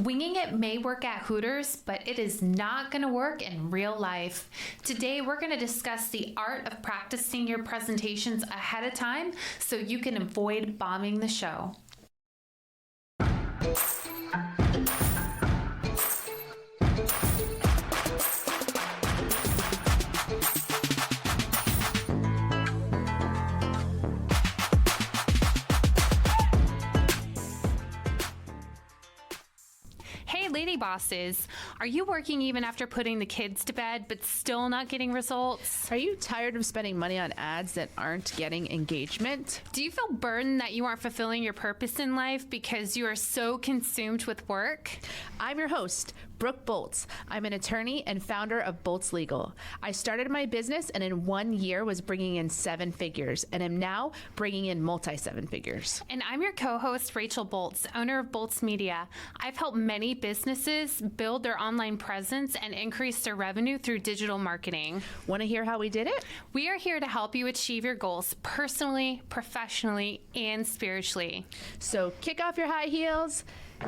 Winging it may work at Hooters, but it is not going to work in real life. Today, we're going to discuss the art of practicing your presentations ahead of time so you can avoid bombing the show. Hey, lady bosses, are you working even after putting the kids to bed but still not getting results? Are you tired of spending money on ads that aren't getting engagement? Do you feel burdened that you aren't fulfilling your purpose in life because you are so consumed with work? I'm your host, Brooke Boltz. I'm an attorney and founder of Boltz Legal. I started my business and in 1 year was bringing in 7 figures and am now bringing in multi-7 figures. And I'm your co-host, Rachel Boltz, owner of Boltz Media. I've helped many businesses build their online presence and increase their revenue through digital marketing. Want to hear how we did it? We are here to help you achieve your goals personally, professionally, and spiritually. So kick off your high heels,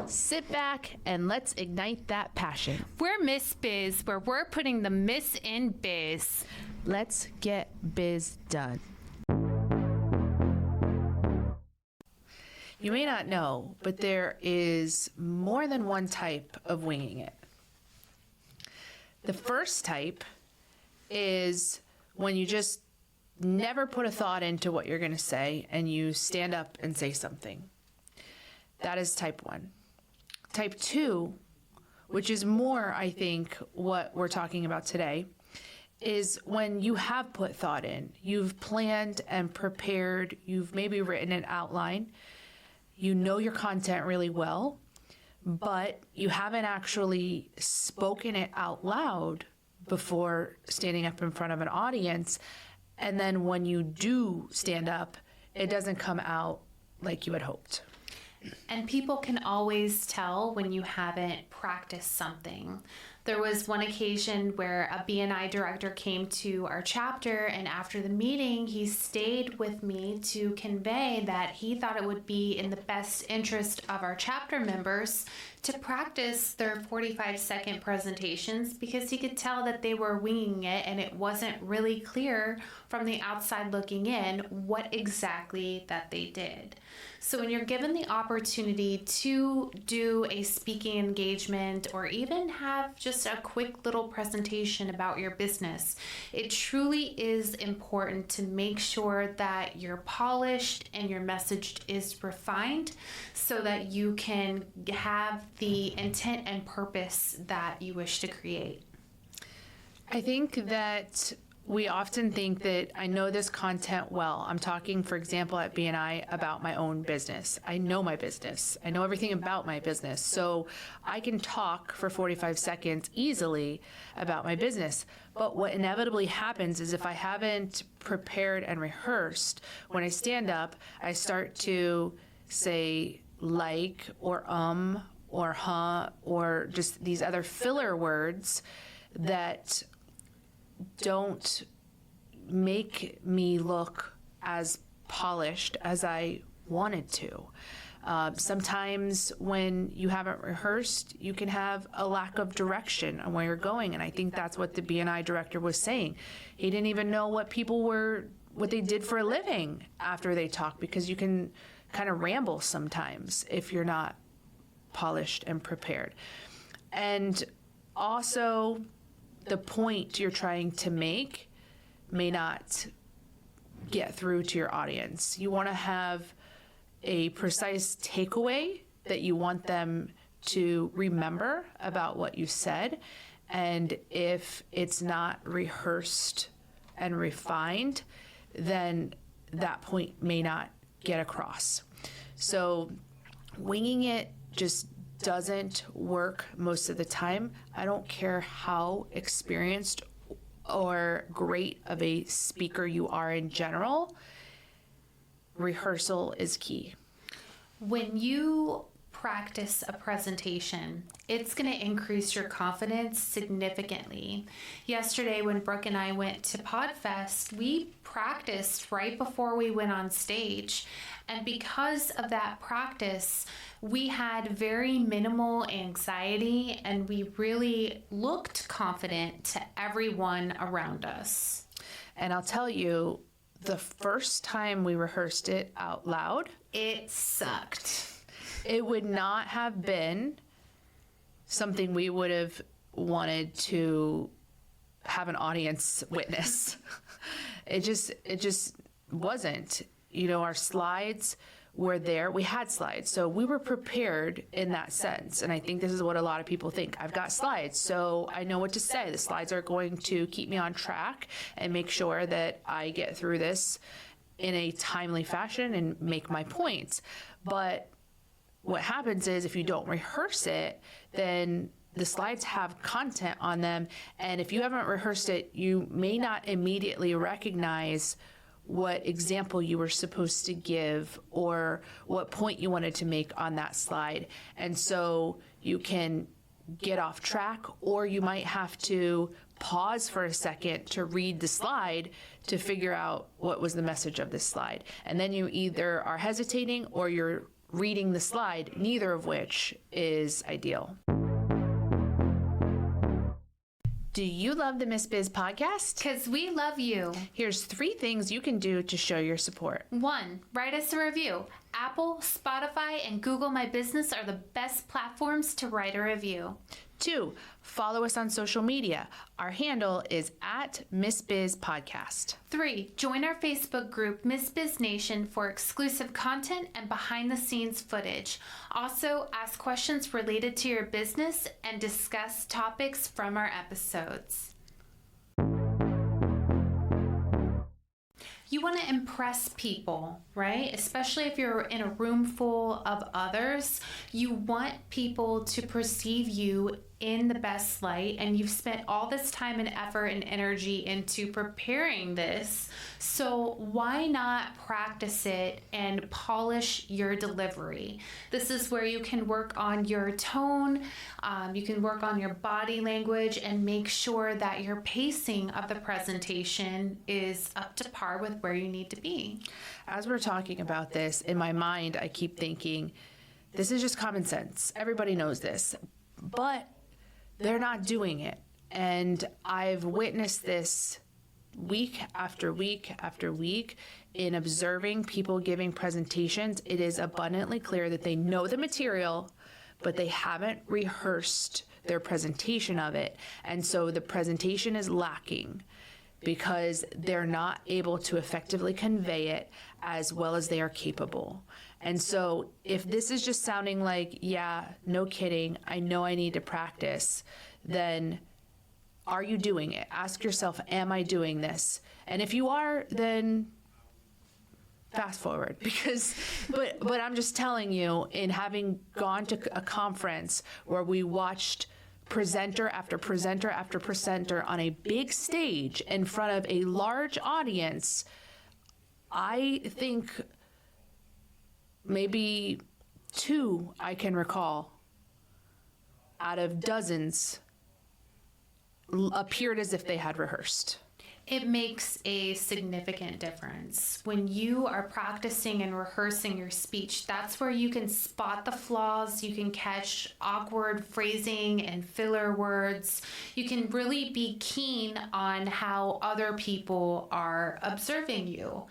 sit back, and let's ignite that passion. We're Miss Biz, where we're putting the Miss in biz. Let's get biz done. You may not know, but there is more than one type of winging it. The first type is when you just never put a thought into what you're going to say and you stand up and say something. That is type 1. Type 2, which is more, I think, what we're talking about today, is when you have put thought in. You've planned and prepared. You've maybe written an outline. You know your content really well, but you haven't actually spoken it out loud before standing up in front of an audience. And then when you do stand up, it doesn't come out like you had hoped. And people can always tell when you haven't practiced something. There was one occasion where a BNI director came to our chapter, and after the meeting, he stayed with me to convey that he thought it would be in the best interest of our chapter members to practice their 45-second presentations because he could tell that they were winging it and it wasn't really clear from the outside looking in what exactly that they did. So when you're given the opportunity to do a speaking engagement or even have just a quick little presentation about your business, it truly is important to make sure that you're polished and your message is refined so that you can have the intent and purpose that you wish to create. I think that we often think that I know this content well. I'm talking, for example, at BNI about my own business. I know my business. I know everything about my business. So I can talk for 45 seconds easily about my business. But what inevitably happens is if I haven't prepared and rehearsed, when I stand up, I start to say like or huh or just these other filler words that don't make me look as polished as I wanted to. Sometimes when you haven't rehearsed, you can have a lack of direction on where you're going. And I think that's what the BNI director was saying. He didn't even know what they did for a living after they talked, because you can kind of ramble sometimes if you're not polished and prepared. And also, the point you're trying to make may not get through to your audience. You want to have a precise takeaway that you want them to remember about what you said. And if it's not rehearsed and refined, then that point may not get across. So winging it just doesn't work most of the time. I don't care how experienced or great of a speaker you are in general. Rehearsal is key. When you practice a presentation, it's going to increase your confidence significantly. Yesterday, when Brooke and I went to PodFest, we practiced right before we went on stage. And because of that practice, we had very minimal anxiety and we really looked confident to everyone around us. And I'll tell you, the first time we rehearsed it out loud, it sucked. It would not have been something we would have wanted to have an audience witness. It just wasn't. You know, our slides were there. We had slides, so we were prepared in that sense. And I think this is what a lot of people think. I've got slides, so I know what to say. The slides are going to keep me on track and make sure that I get through this in a timely fashion and make my points. But what happens is if you don't rehearse it, then the slides have content on them. And if you haven't rehearsed it, you may not immediately recognize what example you were supposed to give or what point you wanted to make on that slide. And so you can get off track, or you might have to pause for a second to read the slide to figure out what was the message of this slide. And then you either are hesitating or you're reading the slide, neither of which is ideal. Do you love the Miss Biz podcast? Because we love you. Here's 3 things you can do to show your support. 1, write us a review. Apple, Spotify, and Google My Business are the best platforms to write a review. 2, follow us on social media. Our handle is at Miss Biz Podcast. 3, join our Facebook group, Miss Biz Nation, for exclusive content and behind-the-scenes footage. Also, ask questions related to your business and discuss topics from our episodes. You want to impress people, right? Especially if you're in a room full of others. You want people to perceive you in the best light, and you've spent all this time and effort and energy into preparing this. So why not practice it and polish your delivery? This is where you can work on your tone, you can work on your body language, and make sure that your pacing of the presentation is up to par with where you need to be. As we're talking about this, in my mind, I keep thinking, this is just common sense. Everybody knows this, but they're not doing it. And I've witnessed this week after week after week in observing people giving presentations. It is abundantly clear that they know the material, but they haven't rehearsed their presentation of it. And so the presentation is lacking because they're not able to effectively convey it as well as they are capable. And so if this is just sounding like, yeah, no kidding, I know I need to practice, then are you doing it? Ask yourself, am I doing this? And if you are, then fast forward, because, but I'm just telling you, in having gone to a conference where we watched presenter after presenter after presenter on a big stage in front of a large audience, I think maybe 2 I can recall out of dozens appeared as if they had rehearsed. It makes a significant difference. When you are practicing and rehearsing your speech, that's where you can spot the flaws, you can catch awkward phrasing and filler words. You can really be keen on how other people are observing you.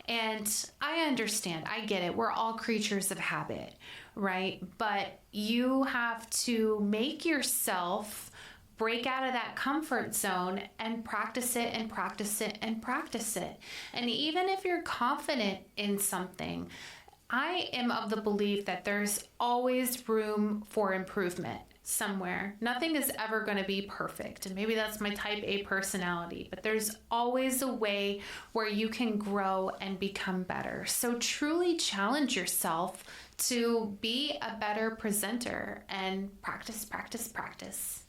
And I understand, I get it. We're all creatures of habit, right? But you have to make yourself break out of that comfort zone and practice it and practice it and practice it. And even if you're confident in something, I am of the belief that there's always room for improvement somewhere. Nothing is ever going to be perfect. And maybe that's my type A personality, but there's always a way where you can grow and become better. So truly challenge yourself to be a better presenter and practice, practice, practice.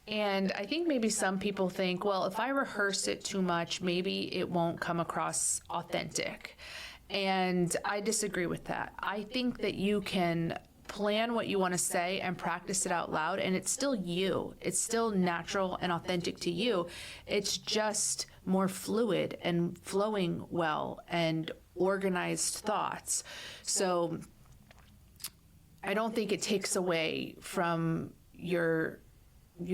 And I think maybe some people think, well, if I rehearse it too much, maybe it won't come across authentic. And I disagree with that. I think that you can plan what you want to say and practice it out loud, and it's still you. It's still natural and authentic to you. It's just more fluid and flowing well and organized thoughts. So I don't think it takes away from you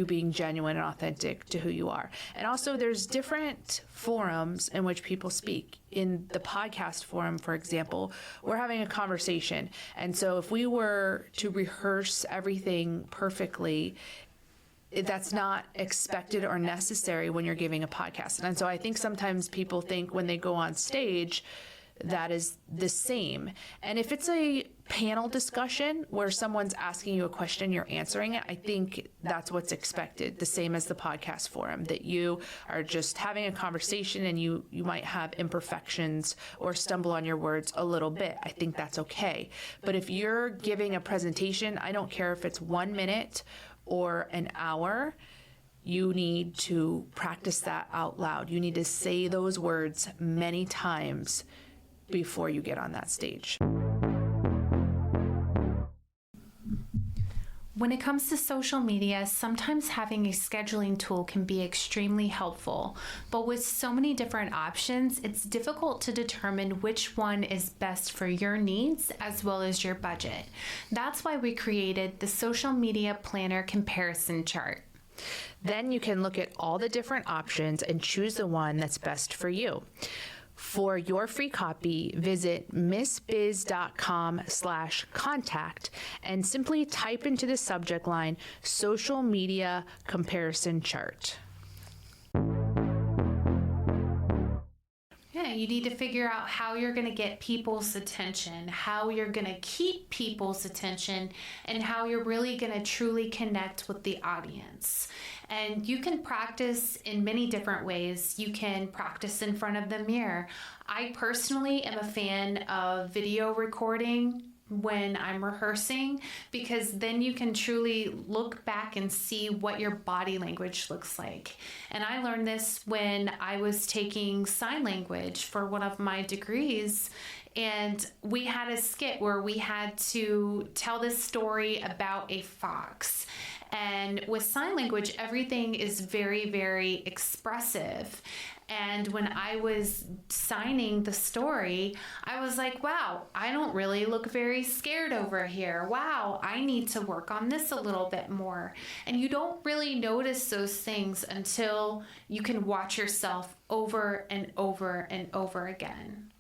being genuine and authentic to who you are. And also there's different forums in which people speak. In the podcast forum, for example, we're having a conversation. And so if we were to rehearse everything perfectly, that's not expected or necessary when you're giving a podcast. And so I think sometimes people think when they go on stage, that is the same. And if it's a panel discussion where someone's asking you a question, you're answering it, I think that's what's expected, the same as the podcast forum, that you are just having a conversation and you might have imperfections or stumble on your words a little bit. I think that's okay. But if you're giving a presentation, I don't care if it's 1 minute or an hour, you need to practice that out loud. You need to say those words many times before you get on that stage. When it comes to social media, sometimes having a scheduling tool can be extremely helpful, but with so many different options, it's difficult to determine which one is best for your needs as well as your budget. That's why we created the Social Media Planner Comparison Chart. Then you can look at all the different options and choose the one that's best for you. For your free copy, visit missbiz.com/contact and simply type into the subject line, Social Media Comparison Chart. Yeah, you need to figure out how you're going to get people's attention, how you're going to keep people's attention, and how you're really going to truly connect with the audience. And you can practice in many different ways. You can practice in front of the mirror. I personally am a fan of video recording when I'm rehearsing, because then you can truly look back and see what your body language looks like. And I learned this when I was taking sign language for one of my degrees, and we had a skit where we had to tell this story about a fox. And with sign language, everything is very, very expressive. And when I was signing the story, I was like, wow, I don't really look very scared over here. Wow, I need to work on this a little bit more. And you don't really notice those things until you can watch yourself over and over and over again.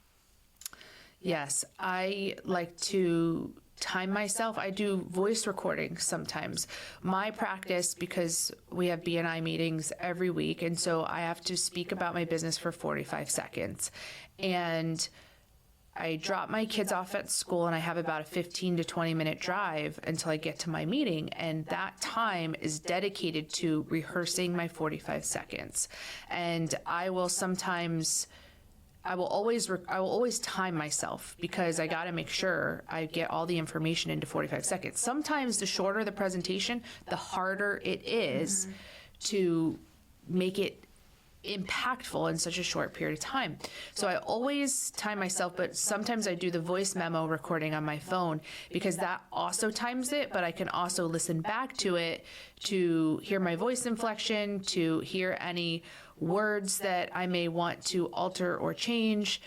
Yes, I like to time myself. I do voice recordings sometimes. My practice, because we have BNI meetings every week, and so I have to speak about my business for 45 seconds. And I drop my kids off at school and I have about a 15 to 20 minute drive until I get to my meeting. And that time is dedicated to rehearsing my 45 seconds. And I will always time myself, because I got to make sure I get all the information into 45 seconds. Sometimes the shorter the presentation, the harder it is to make it impactful in such a short period of time. So I always time myself, but sometimes I do the voice memo recording on my phone, because that also times it, but I can also listen back to it to hear my voice inflection, to hear any words that I may want to alter or change,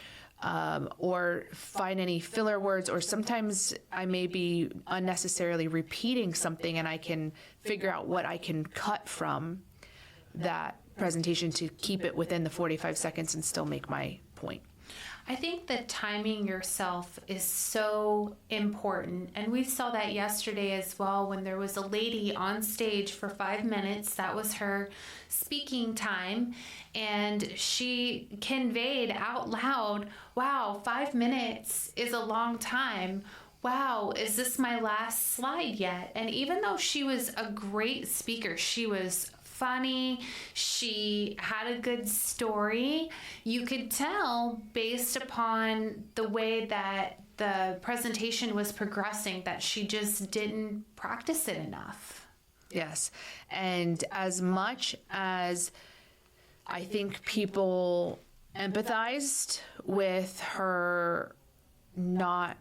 or find any filler words, or sometimes I may be unnecessarily repeating something and I can figure out what I can cut from that presentation to keep it within the 45 seconds and still make my point. I think that timing yourself is so important. And we saw that yesterday as well, when there was a lady on stage for 5 minutes. That was her speaking time. And she conveyed out loud, wow, 5 minutes is a long time. Wow, is this my last slide yet? And even though she was a great speaker, she was funny, she had a good story, you could tell based upon the way that the presentation was progressing that she just didn't practice it enough. Yes, and as much as I think people empathized with her not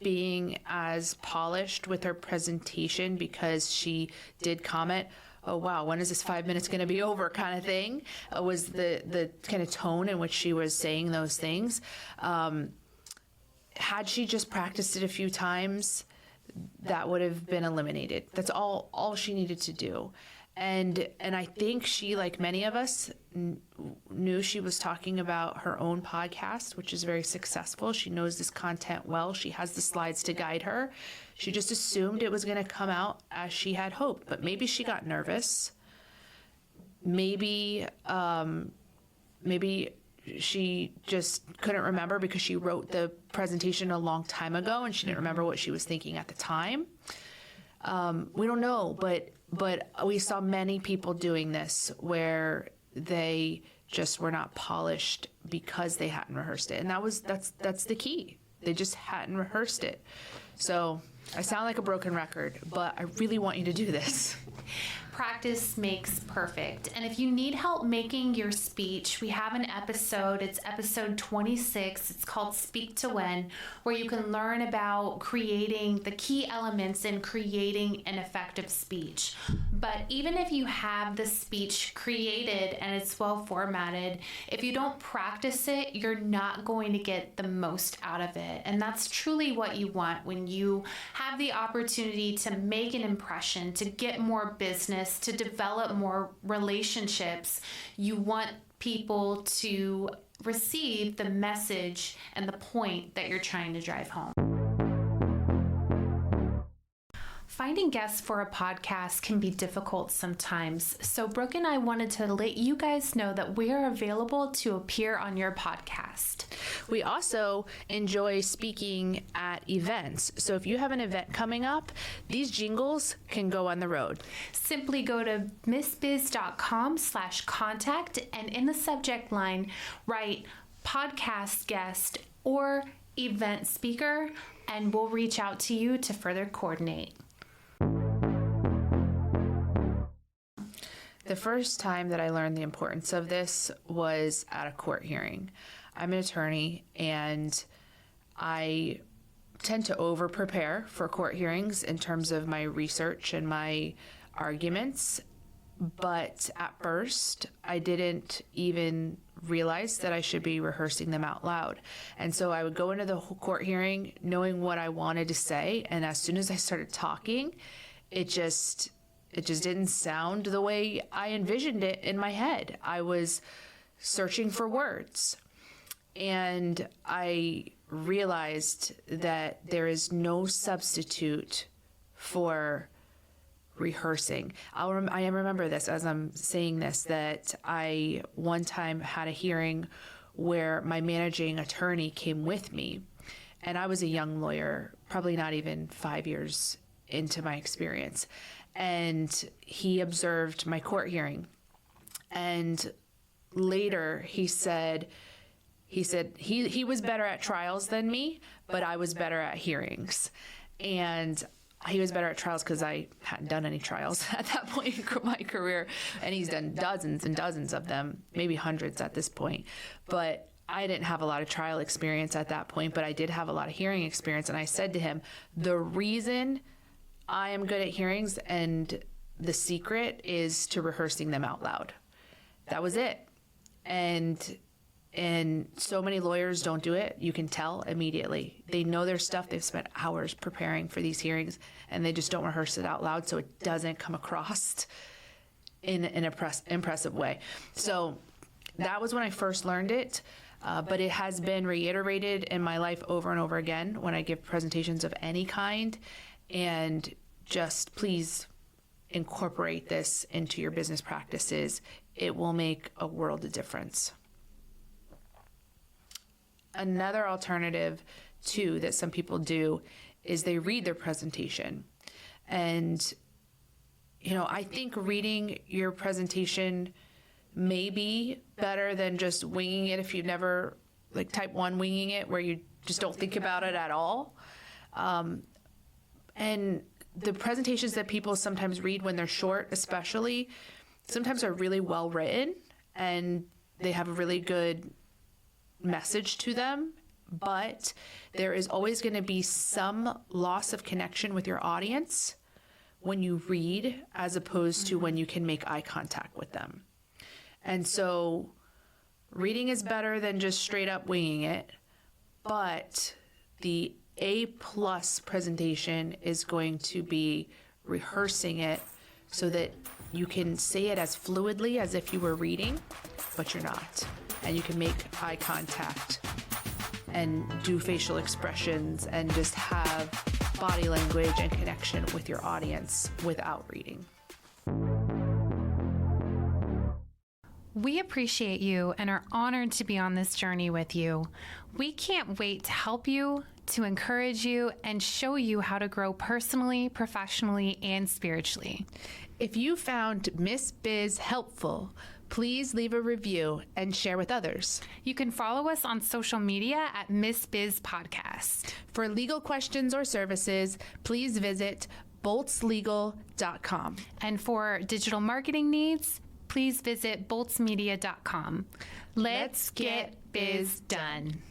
being as polished with her presentation because she did comment, oh wow, when is this 5 minutes going to be over kind of thing, was the kind of tone in which she was saying those things. Had she just practiced it a few times, that would have been eliminated. That's all she needed to do. And I think she, like many of us, knew she was talking about her own podcast, which is very successful. She knows this content well. She has the slides to guide her. She just assumed it was going to come out as she had hoped. But maybe she got nervous. Maybe she just couldn't remember because she wrote the presentation a long time ago and she didn't remember what she was thinking at the time. We don't know, but we saw many people doing this where they just were not polished because they hadn't rehearsed it. And that's the key. They just hadn't rehearsed it. So I sound like a broken record, but I really want you to do this. Practice makes perfect. And if you need help making your speech, we have an episode. It's episode 26. It's called Speak to Win, where you can learn about creating the key elements in creating an effective speech. But even if you have the speech created and it's well formatted, if you don't practice it, you're not going to get the most out of it. And that's truly what you want when you have the opportunity to make an impression, to get more business, to develop more relationships. You want people to receive the message and the point that you're trying to drive home. Finding guests for a podcast can be difficult sometimes, so Brooke and I wanted to let you guys know that we are available to appear on your podcast. We also enjoy speaking at events, so if you have an event coming up, these jingles can go on the road. Simply go to missbiz.com/contact and in the subject line, write podcast guest or event speaker, and we'll reach out to you to further coordinate. The first time that I learned the importance of this was at a court hearing. I'm an attorney and I tend to over prepare for court hearings in terms of my research and my arguments. But at first, I didn't even realize that I should be rehearsing them out loud. And so I would go into the court hearing knowing what I wanted to say. And as soon as I started talking, it just didn't sound the way I envisioned it in my head. I was searching for words. And I realized that there is no substitute for rehearsing. I remember this as I'm saying this, that I one time had a hearing where my managing attorney came with me. And I was a young lawyer, probably not even 5 years into my experience. And he observed my court hearing. And later he said he was better at trials than me, but I was better at hearings. And he was better at trials because I hadn't done any trials at that point in my career. And he's done dozens and dozens of them, maybe hundreds at this point. But I didn't have a lot of trial experience at that point, but I did have a lot of hearing experience. And I said to him, the reason I am good at hearings and the secret is to rehearsing them out loud. That was it. And so many lawyers don't do it. You can tell immediately. They know their stuff. They've spent hours preparing for these hearings and they just don't rehearse it out loud so it doesn't come across in an impressive way. So that was when I first learned it. But it has been reiterated in my life over and over again when I give presentations of any kind. And just please incorporate this into your business practices. It will make a world of difference. Another alternative, too, that some people do is they read their presentation. And, I think reading your presentation may be better than just winging it if you've never, like type 1 winging it, where you just don't think about it at all. And the presentations that people sometimes read when they're short, especially, sometimes are really well written and they have a really good message to them, but there is always going to be some loss of connection with your audience when you read as opposed to when you can make eye contact with them. And so reading is better than just straight up winging it, but the A+ presentation is going to be rehearsing it so that you can say it as fluidly as if you were reading, but you're not. And you can make eye contact and do facial expressions and just have body language and connection with your audience without reading. We appreciate you and are honored to be on this journey with you. We can't wait to help you, to encourage you, and show you how to grow personally, professionally, and spiritually. If you found Miss Biz helpful, please leave a review and share with others. You can follow us on social media at Miss Biz Podcast. For legal questions or services, please visit boltslegal.com. And for digital marketing needs, please visit boltsmedia.com. Let's get biz done.